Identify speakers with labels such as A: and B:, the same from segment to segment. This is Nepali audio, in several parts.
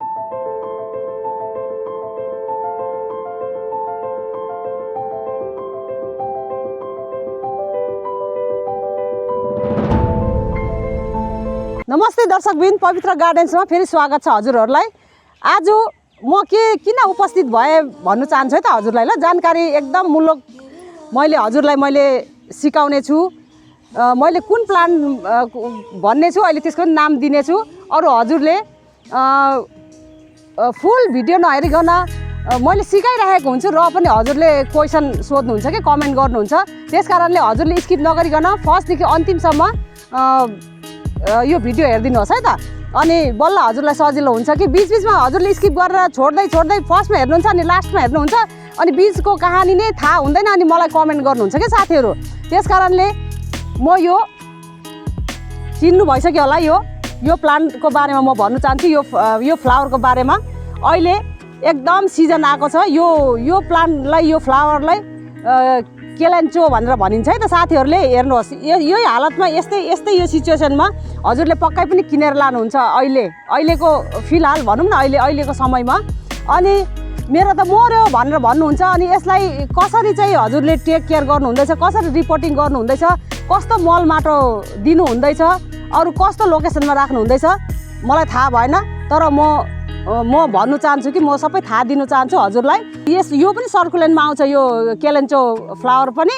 A: नमस्ते दर्शकबिन, पवित्र गार्डन्समा फेरि स्वागत छ हजुरहरूलाई। आज म किन उपस्थित भए भन्नु चाहन्छु है त हजुरलाई। ल जानकारी एकदम मूलक मैले सिकाउने छु। मैले कुन प्लान्ट भन्ने छु, अहिले त्यसको नाम दिने छु। अरू हजुरले फुल भिडियो नहेरिकन मैले सिकाइरहेको हुन्छु र पनि हजुरले क्वेसन सोध्नुहुन्छ कि कमेन्ट गर्नुहुन्छ। त्यसकारणले हजुरले स्किप नगरिकन फर्स्टदेखि अन्तिमसम्म यो भिडियो हेरिदिनुहोस् है त। अनि बल्ल हजुरलाई सजिलो हुन्छ कि बीचमा हजुरले स्किप गरेर छोड्दै फर्स्टमा हेर्नुहुन्छ अनि लास्टमा हेर्नुहुन्छ अनि बीचको कहानी नै थाहा हुँदैन अनि मलाई कमेन्ट गर्नुहुन्छ कि साथीहरू। त्यसकारणले म यो चिन्नु भइसक्यो होला। यो प्लान्टको बारेमा म भन्नु चाहन्छु। यो फ्लावरको बारेमा अहिले एकदम सिजन आएको छ। यो प्लान्टलाई, यो फ्लावरलाई केलान्चो भनेर भनिन्छ है त साथीहरूले। हेर्नुहोस्, यही हालतमा यस्तै यो सिचुएसनमा हजुरले पक्कै पनि किनेर लानुहुन्छ अहिलेको फिलहाल भनौँ न, अहिलेको समयमा। अनि मेरो त मर्यो भनेर भन्नुहुन्छ। अनि यसलाई कसरी चाहिँ हजुरले टेक केयर गर्नुहुँदैछ, कसरी रिपोर्टिङ गर्नुहुँदैछ, कस्तो मल माटो दिनुहुँदैछ, अरू कस्तो लोकेसनमा राख्नुहुँदैछ मलाई थाहा भएन। तर म भन्नु चाहन्छु कि म सबै थाहा दिनु चाहन्छु हजुरलाई। यो पनि सर्कुलेन्टमा आउँछ, यो केलान्चो फ्लावर पनि।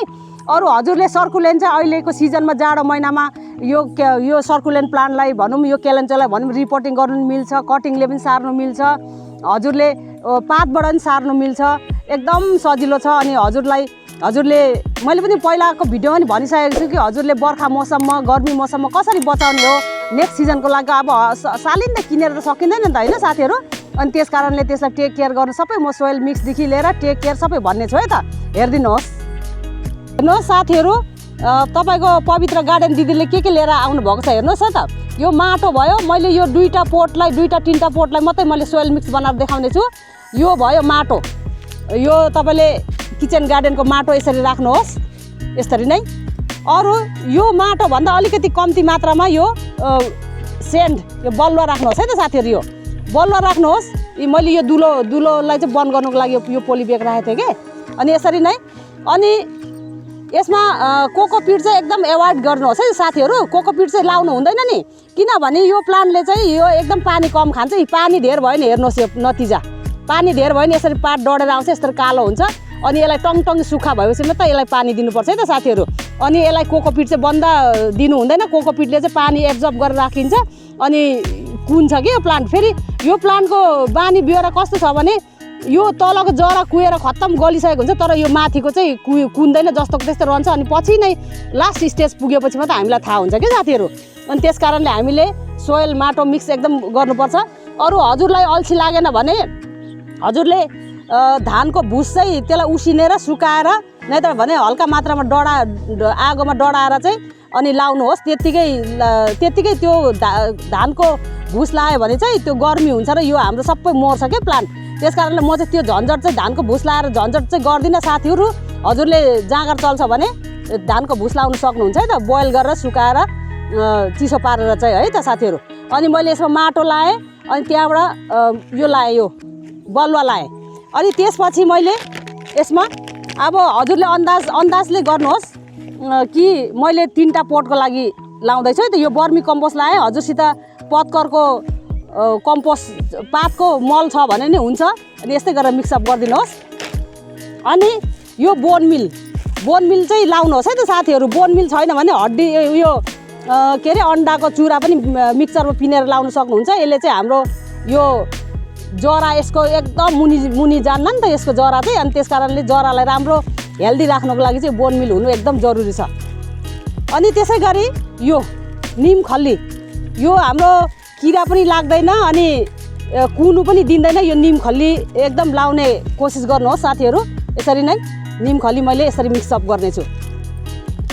A: अरू हजुरले सर्कुलेन्ट चाहिँ अहिलेको सिजनमा जाडो महिनामा यो सर्कुलेन्ट प्लान्टलाई भनौँ, यो केलान्चोलाई भनौँ, रिपोर्टिङ गर्नु पनि मिल्छ, कटिङले पनि सार्नु मिल्छ, हजुरले पातबाट पनि सार्नु मिल्छ। एकदम सजिलो छ। अनि हजुरले मैले पनि पहिलाको भिडियोमा पनि भनिसकेको छु कि हजुरले बर्खा मौसममा, गर्मी मौसममा कसरी बचाउने हो नेक्स्ट सिजनको लागि। अब सालिन्दै किनेर त सकिँदैन नि त होइन साथीहरू। अनि त्यस कारणले त्यसलाई टेक केयर गर्नु सबै म सोइल मिक्सदेखि लिएर टेक केयर सबै भन्ने छु है त। हेरिदिनुहोस् साथीहरू, तपाईँको पवित्र गार्डन दिदीले के लिएर आउनु भएको छ हेर्नुहोस् है त। यो माटो भयो, मैले यो दुईवटा तिनवटा पोटलाई मात्रै मैले सोइल मिक्स बनाएर देखाउने छु। यो भयो माटो, यो तपाईँले किचन गार्डनको माटो यसरी राख्नुहोस्, यसरी नै। अरू यो माटोभन्दा अलिकति कम्ती मात्रामा यो सेन्ड, यो बलुवा राख्नुहोस् है त साथीहरू। यो बलुवा राख्नुहोस्। मैले यो दुलोलाई चाहिँ बन्द गर्नुको लागि यो पोली ब्याग राखेको थिएँ कि। अनि यसरी नै। अनि यसमा कोकोपिट चाहिँ एकदम एभोइड गर्नुहोस् है साथीहरू। कोकोपिट चाहिँ लाउनु हुँदैन नि, किनभने यो प्लान्टले चाहिँ यो एकदम पानी कम खान्छ। पानी धेर भयो नि, हेर्नुहोस् यो नतिजा। पानी धेर भयो नि यसरी पात डढेर आउँछ, यसरी कालो हुन्छ। अनि यसलाई टङ सुक्खा भएपछि मात्रै यसलाई पानी दिनुपर्छ है त साथीहरू। अनि यसलाई कोकोपिट चाहिँ बन्द दिनु हुँदैन। कोकोपिटले चाहिँ पानी एब्जर्ब गरेर राखिन्छ अनि कुन्छ कि यो प्लान्ट। फेरि यो प्लान्टको बानी बिहोरा कस्तो छ भने यो तलको जरा कुहेर खत्तम गलिसकेको हुन्छ, तर यो माथिको चाहिँ कुन्दैन, जस्तोको त्यस्तो रहन्छ। अनि पछि नै लास्ट स्टेज पुगेपछि मात्रै हामीलाई थाहा हुन्छ कि साथीहरू। अनि त्यस कारणले हामीले सोइल माटो मिक्स एकदम गर्नुपर्छ। अरू हजुरलाई अल्छी लागेन भने हजुरले धानको भुस चाहिँ त्यसलाई उसिनेर सुकाएर, नै त भने हल्का मात्रामा आगोमा डढाएर चाहिँ अनि लाउनुहोस्। त्यत्तिकै त्यो धानको भुस लायो भने चाहिँ त्यो गर्मी हुन्छ र यो हाम्रो सबै मर्छ क्या प्लान्ट। त्यस कारणले म चाहिँ त्यो झन्झट चाहिँ धानको भुस लाएर झन्झट चाहिँ गर्दिनँ साथीहरू। हजुरले जाँगर चल्छ भने धानको भुस लाउनु सक्नुहुन्छ है त, बोइल गरेर सुकाएर चिसो पारेर चाहिँ है त साथीहरू। अनि मैले यसमा माटो लाएँ, अनि त्यहाँबाट यो लाएँ, यो बलुवा लाएँ। अनि त्यसपछि मैले यसमा अब हजुरले अन्दाजले गर्नुहोस् कि मैले 3टा पोटको लागि लाउँदैछु है त। यो बर्मी कम्पोस्ट लाएँ, हजुरसित पत्करको कम्पोस्ट पातको मल छ भने नि हुन्छ। अनि यस्तै गरेर मिक्सअप गरिदिनुहोस्। अनि यो बोन मिल चाहिँ लाउनुहोस् है त साथीहरू। बोन मिल छैन भने हड्डी यो के अरे अन्डाको चुरा पनि मिक्सरमा पिनेर लाउनु सक्नुहुन्छ। यसले चाहिँ हाम्रो यो जरा यसको एकदम मुनि जान्न नि त यसको जरा चाहिँ। अनि त्यस कारणले जरालाई राम्रो हेल्दी राख्नको लागि चाहिँ बोन मिल हुनु एकदम जरुरी छ। अनि त्यसै गरी यो निम खल्ली, यो हाम्रो किरा पनि लाग्दैन अनि कुनु पनि दिँदैन। यो निम खल्ली एकदम लाउने कोसिस गर्नुहोस् साथीहरू। यसरी नै निम खल्ली मैले यसरी मिक्सअप गर्नेछु।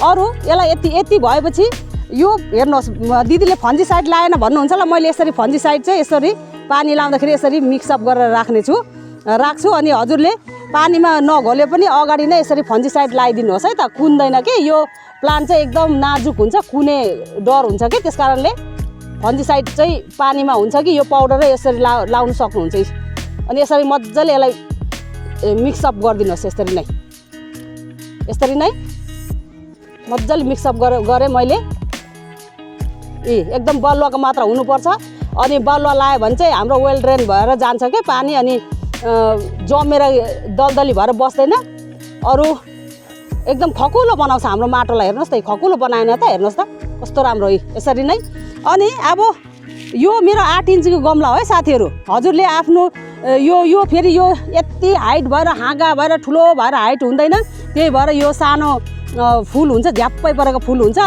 A: अरू यसलाई यति भएपछि यो हेर्नुहोस्, दिदीले फन्जीसाइड लाएन भन्नुहुन्छ ल, मैले यसरी फन्जीसाइड चाहिँ यसरी पानी लाउँदाखेरि यसरी मिक्सअप गरेर राख्छु। अनि हजुरले पानीमा नघोले पनि अगाडि नै यसरी फन्जीसाइड लगाइदिनुहोस् है त। कुन्दैन कि यो प्लान्ट चाहिँ एकदम नाजुक हुन्छ, कुने डर हुन्छ कि। त्यस कारणले फन्जिसाइड चाहिँ पानीमा हुन्छ कि यो पाउडरै यसरी लाउनु सक्नुहुन्छ। अनि यसरी मजाले यसलाई मिक्सअप गरिदिनुहोस्। यसरी नै मजाले मिक्सअप गरेँ मैले। एकदम बलुवाको मात्रा हुनुपर्छ। अनि बलुवा लायो भने चाहिँ हाम्रो वेल ड्रेन भएर जान्छ क्या पानी, अनि जमेर दलदली भएर बस्दैन। अरू एकदम खकुलो बनाउँछ हाम्रो माटोलाई। हेर्नुहोस् त, खकुलो बनाएन त, हेर्नुहोस् त कस्तो राम्रो। यसरी नै। अनि अब यो मेरो 8 इन्चको गमला हो है साथीहरू। हजुरले आफ्नो यो फेरि यो यति हाइट भएर हाँगा भएर ठुलो भएर हाइट हुँदैन। त्यही भएर यो सानो फुल हुन्छ, झ्याप्पै परेको फुल हुन्छ।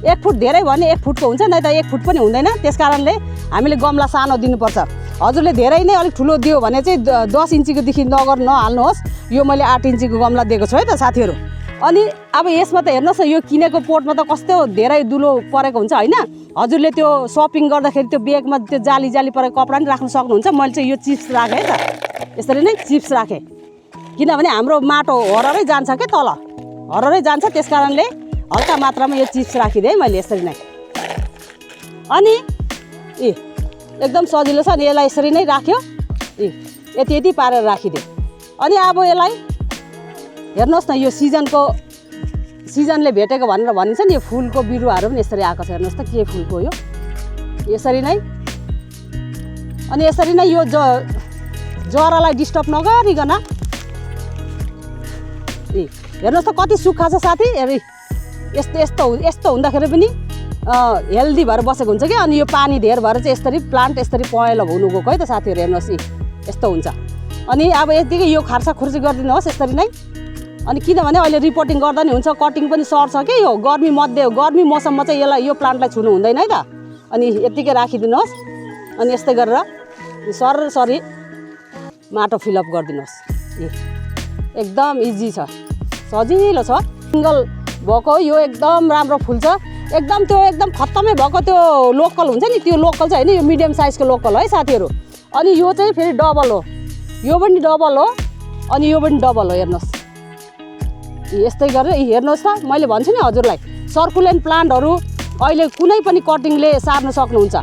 A: 1 फुट धेरै भने 1 फुटको हुन्छ, नै त 1 फुट पनि हुँदैन। त्यस कारणले हामीले गमला सानो दिनुपर्छ। हजुरले धेरै नै अलिक ठुलो दियो भने चाहिँ 10 इन्चीकोदेखि नहाल्नुहोस्। यो मैले 8 इन्चीको गमला दिएको छु है त साथीहरू। अनि अब यसमा त हेर्नुहोस् न, यो किनेको पोटमा त कस्तो धेरै दुलो परेको हुन्छ होइन। हजुरले त्यो सपिङ गर्दाखेरि त्यो ब्यागमा त्यो जाली परेको कपडा पनि राख्न सक्नुहुन्छ। मैले चाहिँ यो चिप्स राखेँ है त, यसरी नै चिप्स राखेँ। किनभने हाम्रो माटो हररै जान्छ क्या, तल हररै जान्छ। त्यस कारणले हल्का मात्रामा यो चिप्स राखिदिएँ मैले यसरी नै। अनि एकदम सजिलो छ। अनि यसलाई यसरी नै राख्यो, यति पारेर राखिदियो। अनि अब यसलाई हेर्नुहोस् न, यो सिजनले भेटेको भनेर भनिन्छ नि। यो फुलको बिरुवाहरू पनि यसरी आएको छ। हेर्नुहोस् त के फुलको यो, यसरी नै। अनि यसरी नै यो जरालाई डिस्टर्ब नगरिकन हेर्नुहोस् त कति सुक्खा छ साथी। यस्तो हुँदाखेरि पनि हेल्दी भएर बसेको हुन्छ क्या। अनि यो पानी धेर भएर चाहिँ यसरी प्लान्ट यसरी पहेँलो हुनु गएको है त साथीहरू। हेर्नुहोस् यस्तो हुन्छ। अनि अब यतिकै यो खार्साखुर्सी गरिदिनुहोस् यसरी नै। अनि किनभने अहिले रिपोर्टिङ गर्दा नि हुन्छ, कटिङ पनि सर्छ कि यो गर्मी मौसममा चाहिँ यसलाई यो प्लान्टलाई छुनु हुँदैन है त। अनि यतिकै राखिदिनुहोस्। अनि यस्तै गरेर सरसरी माटो फिलअप गरिदिनुहोस्। एकदम इजी छ, सजिलो छ। सिङ्गल भएको यो एकदम राम्रो फुल्छ। एकदम खत्तमै भएको त्यो लोकल हुन्छ नि, त्यो लोकल चाहिँ होइन, यो मिडियम साइजको लोकल है साथीहरू। अनि यो चाहिँ फेरि डबल हो, यो पनि डबल हो, अनि यो पनि डबल हो। हेर्नुहोस् यस्तै गरेर हेर्नुहोस् त, मैले भन्छु नि हजुरलाई, सर्कुलेन्ट प्लान्टहरू अहिले कुनै पनि कटिङले सार्न सक्नुहुन्छ।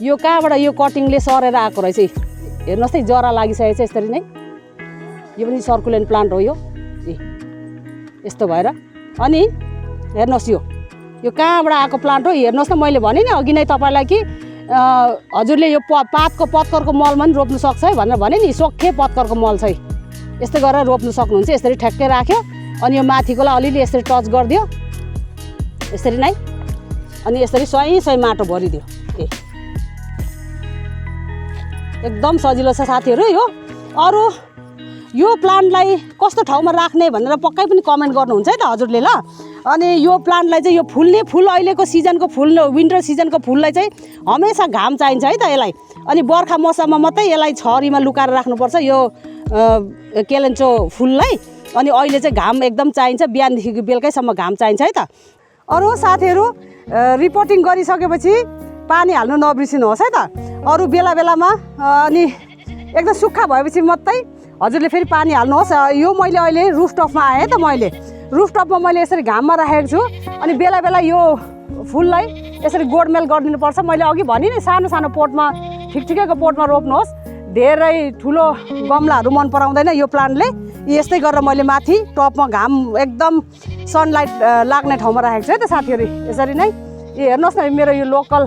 A: यो कहाँबाट यो कटिङले सरेर आएको रहेछ। हेर्नुहोस् त जरा लागिसकेको छ यसरी नै। यो पनि सर्कुलेन्ट प्लान्ट हो यो, यस्तो भएर। अनि हेर्नुहोस् यो कहाँबाट आएको प्लान्ट हो। हेर्नुहोस् त, मैले भने नि अघि नै तपाईँलाई कि हजुरले यो पातको पत्करको मलमा पनि रोप्नु सक्छ है भनेर भने नि। सोखे पत्करको मल चाहिँ यस्तै गरेर रोप्नु सक्नुहुन्छ। यसरी ठ्याक्कै राख्यो, अनि यो माथिकोलाई अलिअलि यसरी टच गरिदियो यसरी नै। अनि यसरी सही माटो भरिदियो। एकदम सजिलो छ साथीहरू यो। अरू यो प्लान्टलाई कस्तो ठाउँमा राख्ने भनेर पक्कै पनि कमेन्ट गर्नुहुन्छ है त हजुरले ल। अनि यो प्लान्टलाई चाहिँ यो फुल्ने फुल अहिलेको सिजनको फुल, विन्टर सिजनको फुललाई चाहिँ हमेसा घाम चाहिन्छ है त यसलाई। अनि बर्खा मौसममा मात्रै यसलाई छरीमा लुकाएर राख्नुपर्छ यो केलेन्चो फुललाई। अनि अहिले चाहिँ घाम एकदम चाहिन्छ, बिहानदेखिको बेलुकैसम्म घाम चाहिन्छ है त। अरू साथीहरू रिपोर्टिङ गरिसकेपछि पानी हाल्नु नबिर्सिनुहोस् है त। अरू बेलामा अनि एकदम सुक्खा भएपछि मात्रै हजुरले फेरि पानी हाल्नुहोस्। यो मैले अहिले रुफटपमा आएँ है त। मैले रुफटपमा मैले यसरी घाममा राखेको छु। अनि बेला यो फुललाई यसरी गोडमेल गरिदिनुपर्छ। मैले अघि भने नि सानो पोटमा, ठिकठिकैको पोटमा रोप्नुहोस्। धेरै ठुलो गमलाहरू मन पराउँदैन यो प्लान्टले। यस्तै गरेर मैले माथि टपमा घाम एकदम सनलाइट लाग्ने ठाउँमा राखेको छु है त साथीहरू। यसरी नै हेर्नुहोस् न, मेरो यो लोकल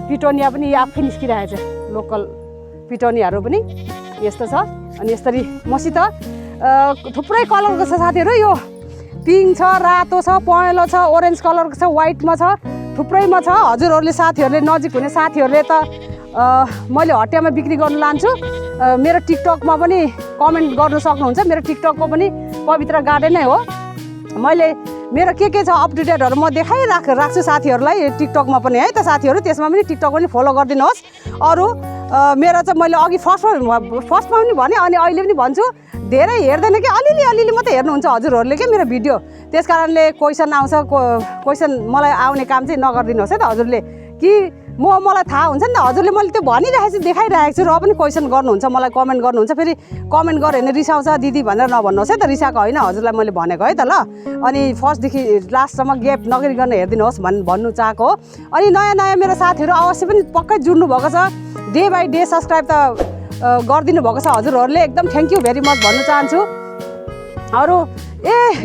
A: पिटोनिया पनि आफै निस्किरहेको छ। लोकल पिटोनियाहरू पनि यस्तो छ। अनि यसरी मसित थुप्रै कलरको छ साथीहरू। यो पिङ्क छ, रातो छ, पहेँलो छ, ओरेन्ज कलरको छ, वाइटमा छ, थुप्रैमा छ। हजुरहरूले साथीहरूले नजिक हुने साथीहरूले त मैले हटियामा बिक्री गर्नु लान्छु। मेरो टिकटकमा पनि कमेन्ट गर्नु सक्नुहुन्छ। मेरो टिकटकको पनि पवित्र गार्डन नै हो। मैले मेरो के छ अपडेटेडहरू म राख्छु साथीहरूलाई टिकटकमा पनि है त साथीहरू। त्यसमा पनि टिकटक पनि फलो गरिदिनुहोस्। अरू मेरो चाहिँ मैले अघि फर्स्टमा पनि भने, अनि अहिले पनि भन्छु, धेरै हेर्दैन कि अलिअलि मात्रै हेर्नुहुन्छ हजुरहरूले क्या मेरो भिडियो। त्यस कारणले क्वेसन आउँछ, क्वेसन मलाई आउने काम चाहिँ नगरिदिनुहोस् है त हजुरले। कि मलाई थाहा हुन्छ नि त हजुरले मैले त्यो भनिरहेको छु देखाइरहेको छु र पनि क्वेसन गर्नुहुन्छ मलाई कमेन्ट गर्नुहुन्छ फेरि कमेन्ट गऱ्यो भने रिसाउँछ दिदी भनेर नभन्नुहोस् है त रिसाएको होइन हजुरलाई मैले भनेको है त ल अनि फर्स्टदेखि लास्टसम्म ग्याप नगरिकन हेरिदिनुहोस् भन्नु चाहेको हो अनि नयाँ मेरो साथीहरू अवश्य पनि पक्कै जुड्नु भएको छ डे बाई डे सब्सक्राइब त गरिदिनु भएको छ हजुरहरूले एकदम थ्याङ्क यू भेरी मच भन्न चाहन्छु अरू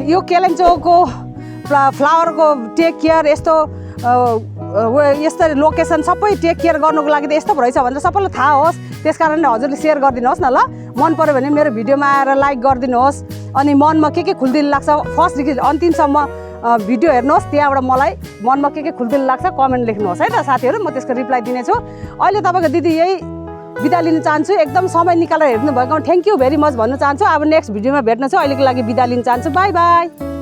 A: यो केलेन्चोको फ्लावरको टेक केयर यस्तो लोकेसन सबै टेक केयर गर्नुको लागि त यस्तो रहेछ भनेर सबैलाई थाहा होस् त्यस कारणले हजुरले सेयर गरिदिनुहोस् न ल मन पऱ्यो भने मेरो भिडियोमा आएर लाइक गरिदिनुहोस् अनि मनमा के खुल्दिल लाग्छ फर्स्टदेखि अन्तिमसम्म भिडियो हेर्नुहोस् त्यहाँबाट मलाई मनमा के खुल्दिल लाग्छ कमेन्ट लेख्नुहोस् है त साथीहरू म त्यसको रिप्लाई दिनेछु अहिले तपाईँको दिदी यही बिदा लिन चाहन्छु एकदम समय निकालेर हेर्नु भएको थ्याङ्क यू भेरी मच भन्न चाहन्छु अब नेक्स्ट भिडियोमा भेट्न छु अहिलेको लागि बिदा लिन चाहन्छु बाई बाई